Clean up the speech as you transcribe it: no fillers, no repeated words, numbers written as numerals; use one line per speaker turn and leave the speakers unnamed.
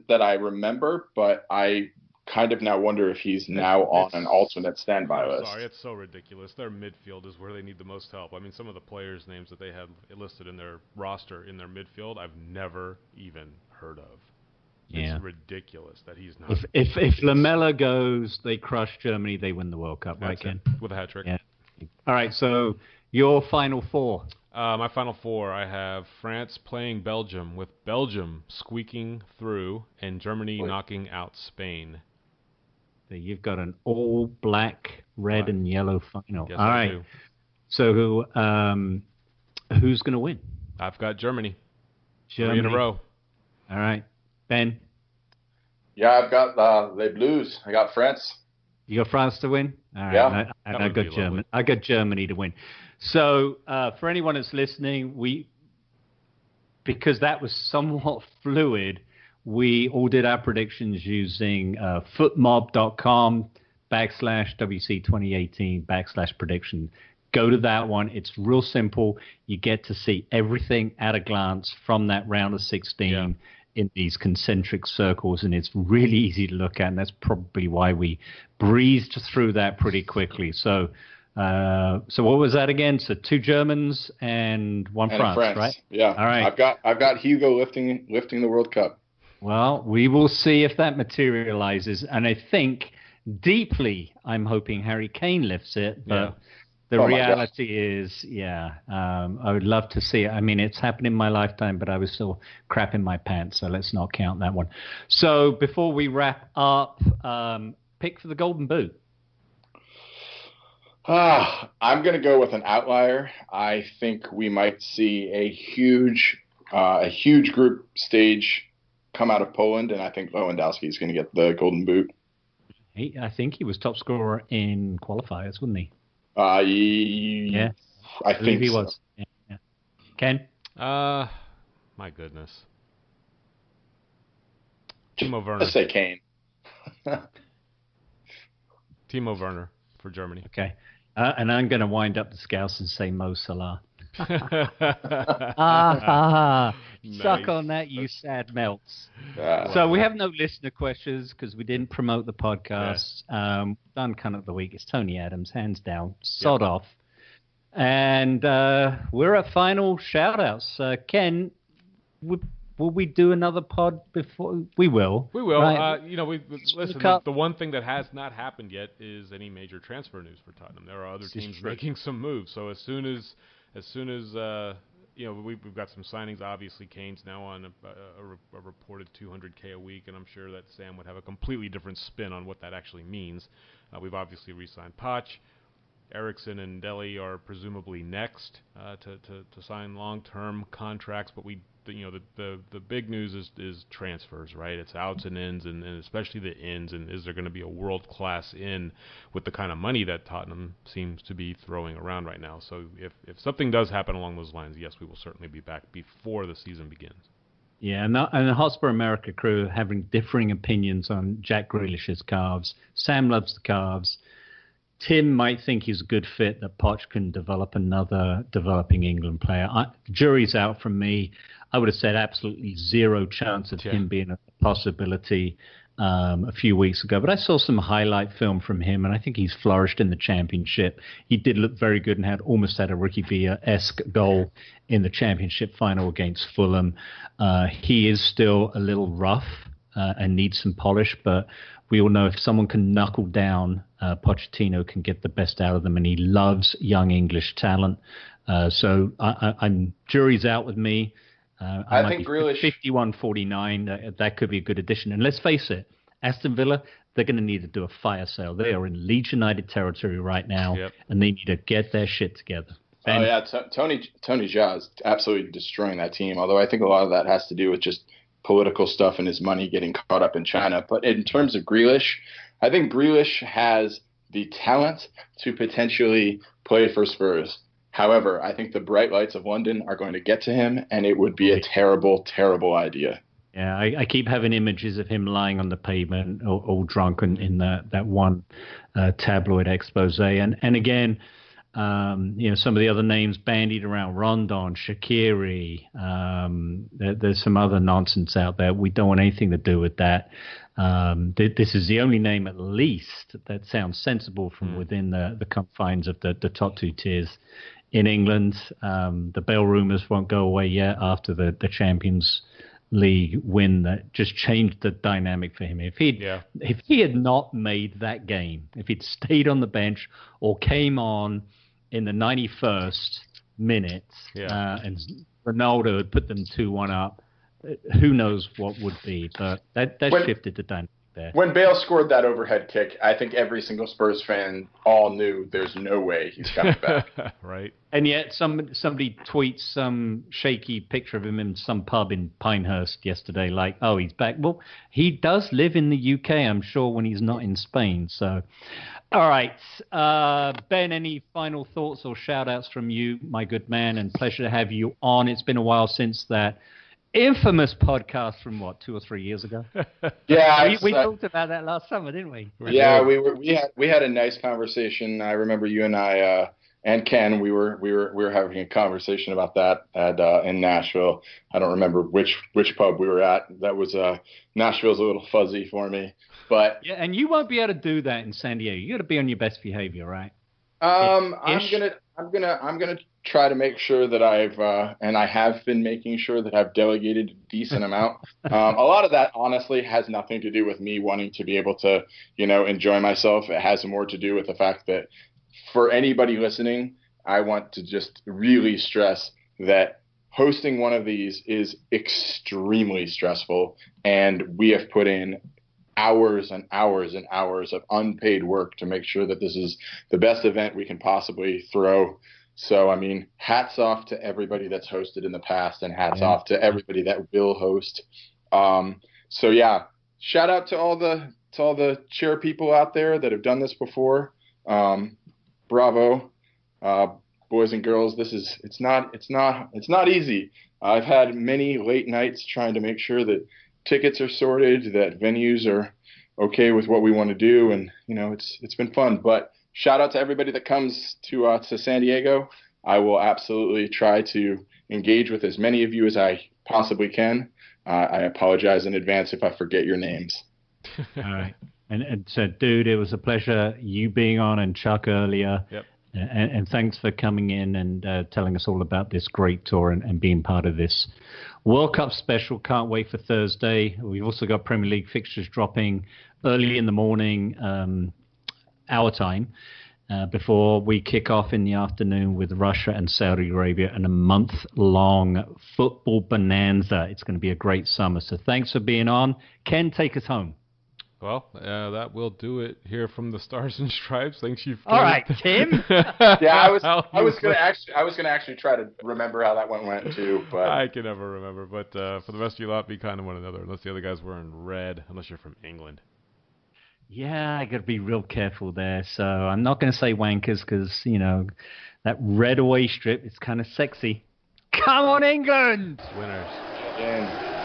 that I remember, but I kind of now wonder if he's now on an alternate standby
I'm
list.
sorry, it's so ridiculous. Their midfield is where they need the most help. I mean, some of the players' names that they have listed in their roster in their midfield, I've never even heard of.
Yeah.
It's ridiculous that he's not.
If Lamella goes, they crush Germany, they win the World Cup, right, Ken?
With a hat trick.
Yeah. All right, so your final four.
My final four, I have France playing Belgium, with Belgium squeaking through and Germany knocking out Spain.
So you've got an all-black, red, and yellow final.
Yes,
all right.
do.
So who's going to win?
I've got Germany.
Germany.
3 in a row.
All right. Ben?
Yeah, I've got Les Blues. I got France.
You got France to win? All right.
Yeah.
I got Germany. I got Germany to win. So for anyone that's listening, because that was somewhat fluid, we all did our predictions using footmob.com/WC2018/prediction. Go to that one. It's real simple. You get to see everything at a glance from that round of 16 in these concentric circles, and it's really easy to look at, and that's probably why we breezed through that pretty quickly. So what was that again? So 2 Germans and one France, right?
Yeah.
All right.
I've got Hugo lifting the World Cup.
Well, we will see if that materializes, and I think deeply I'm hoping Harry Kane lifts it, but the reality is, I would love to see it. I mean, it's happened in my lifetime, but I was still crapping my pants, so let's not count that one. So before we wrap up, pick for the Golden Boot.
I'm going to go with an outlier. I think we might see a huge group stage come out of Poland, and I think Lewandowski is going to get the Golden Boot.
I think he was top scorer in qualifiers, wasn't he?
Yeah, I think
he
so.
was. Yeah. Ken?
My goodness. Timo Werner.
Let's say Kane.
Timo Werner for Germany.
Okay. And I'm going to wind up the scouts and say Mo Salah.
Nice.
Suck on that, you sad melts. So we have no listener questions because we didn't promote the podcast. Done kind of the week. It's Tony Adams, hands down. Sod off. And we're at final shout-outs. Ken, will we do another pod before? We will.
We will.
Right?
Listen, the one thing that has not happened yet is any major transfer news for Tottenham. There are other teams making some moves. So as soon as we've got some signings. Obviously, Kane's now on a reported $200K a week, and I'm sure that Sam would have a completely different spin on what that actually means. We've obviously re-signed Poch. Eriksson and Dele are presumably next to sign long-term contracts, but the big news is transfers, right? It's outs and ins, and especially the ins. And is there going to be a world-class in with the kind of money that Tottenham seems to be throwing around right now? So if something does happen along those lines, yes, we will certainly be back before the season begins.
Yeah, and the Hotspur America crew having differing opinions on Jack Grealish's calves. Sam loves the calves. Tim might think he's a good fit, that Poch can develop another developing England player. Jury's out from me. I would have said absolutely zero chance of him being a possibility a few weeks ago. But I saw some highlight film from him, and I think he's flourished in the Championship. He did look very good and almost had a Ricky Villa-esque goal in the Championship final against Fulham. He is still a little rough and needs some polish, but we all know if someone can knuckle down, Pochettino can get the best out of them, and he loves young English talent. So I'm jury's out with me.
I think Grealish
51-49. That could be a good addition. And let's face it, Aston Villa, they're going to need to do a fire sale. They are in Leeds United territory right now, and they need to get their shit together. Ben?
Oh yeah, Tony Jaa is absolutely destroying that team. Although I think a lot of that has to do with just political stuff and his money getting caught up in China. But in terms of Grealish, I think Grealish has the talent to potentially play for Spurs. However, I think the bright lights of London are going to get to him, and it would be a terrible, terrible idea.
Yeah, I keep having images of him lying on the pavement, all drunk in that one tabloid expose. And again, Some of the other names bandied around, Rondon, Shaqiri. There's some other nonsense out there. We don't want anything to do with that. This is the only name, at least, that sounds sensible from within the confines of the top 2 tiers in England. The Bale rumours won't go away yet after the Champions League win that just changed the dynamic for him. If he had not made that game, if he'd stayed on the bench or came on in the 91st minute and Ronaldo had put them 2-1 up, who knows what would be. But that shifted the dynamic there.
When Bale scored that overhead kick, I think every single Spurs fan all knew there's no way he's coming back.
Right.
And yet somebody tweets some shaky picture of him in some pub in Pinehurst yesterday, like, oh, he's back. Well, he does live in the UK, I'm sure, when he's not in Spain. So, all right. Ben, any final thoughts or shout-outs from you, my good man? And pleasure to have you on. It's been a while since that infamous podcast from 2 or 3 years ago.
Yeah,
we talked about that last summer, didn't we?
Yeah, we had a nice conversation. I remember you and I and Ken, we were having a conversation about that in Nashville. I don't remember which pub we were at. That was Nashville's a little fuzzy for me, but
yeah, and you won't be able to do that in San Diego. You got to be on your best behavior, right?
I'm gonna try to make sure that I have been making sure that I've delegated a decent amount. A lot of that honestly has nothing to do with me wanting to be able to, enjoy myself. It has more to do with the fact that for anybody listening, I want to just really stress that hosting one of these is extremely stressful, and we have put in hours and hours and hours of unpaid work to make sure that this is the best event we can possibly throw. So, I mean, hats off to everybody that's hosted in the past, and hats off to everybody that will host. So yeah, shout out to all the chair people out there that have done this before. Bravo, boys and girls. It's not easy. I've had many late nights trying to make sure that tickets are sorted, that venues are okay with what we want to do, and it's been fun. But shout out to everybody that comes to San Diego. I will absolutely try to engage with as many of you as I possibly can. I apologize in advance if I forget your names.
All right. And so, dude, it was a pleasure you being on, and Chuck earlier.
Yep.
And thanks for coming in and telling us all about this great tour and being part of this World Cup special. Can't wait for Thursday. We've also got Premier League fixtures dropping early in the morning, our time, before we kick off in the afternoon with Russia and Saudi Arabia and a month-long football bonanza. It's going to be a great summer. So thanks for being on. Ken, take us home.
Well, that will do it here from the Stars and Stripes. Thanks you.
All right, Tim.
Yeah, I was gonna actually try to remember how that one went too, but
I can never remember. But for the rest of you lot, be kind to one another. Unless the other guy's wearing red, unless you're from England.
Yeah, I got to be real careful there. So I'm not going to say wankers because that red away strip is kind of sexy. Come on, England!
Winners.
again.